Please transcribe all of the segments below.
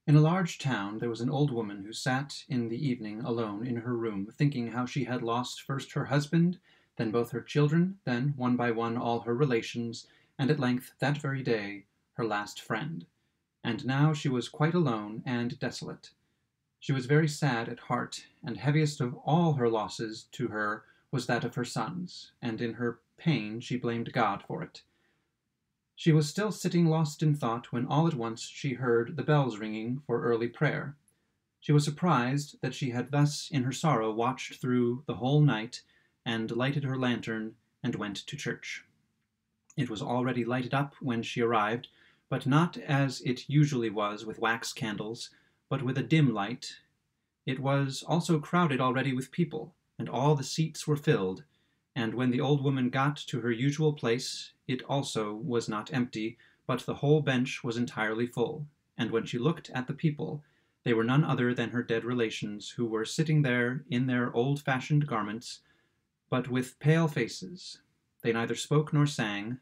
In a large town there was an old woman who sat in the evening alone in her room, thinking how she had lost first her husband, then both her children, then one by one all her relations, and at length that very day her last friend. And now she was quite alone and desolate. She was very sad at heart, and heaviest of all her losses to her was that of her sons, and in her pain she blamed God for it. She was still sitting lost in thought when all at once she heard the bells ringing for early prayer. She was surprised that she had thus in her sorrow watched through the whole night, and lighted her lantern and went to church. It was already lighted up when she arrived, but not as it usually was with wax candles, but with a dim light. It was also crowded already with people, and all the seats were filled, and when the old woman got to her usual place, it also was not empty, but the whole bench was entirely full, and when she looked at the people, they were none other than her dead relations, who were sitting there in their old-fashioned garments, but with pale faces. They neither spoke nor sang,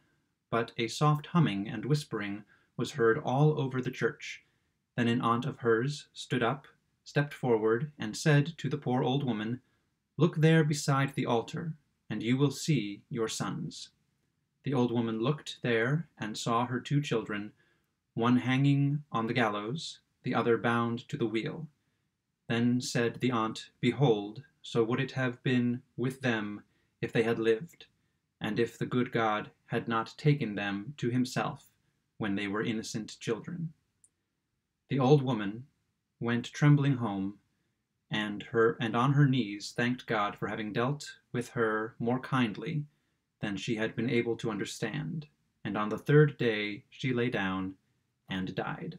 but a soft humming and whispering was heard all over the church. Then an aunt of hers stood up, stepped forward, and said to the poor old woman, "Look there beside the altar, and you will see your sons." The old woman looked there and saw her two children, one hanging on the gallows, the other bound to the wheel. Then said the aunt, "Behold, so would it have been with them if they had lived, and if the good God had not taken them to himself when they were innocent children." The old woman went trembling home, and on her knees thanked God for having dealt with her more kindly than she had been able to understand, and on the third day she lay down and died.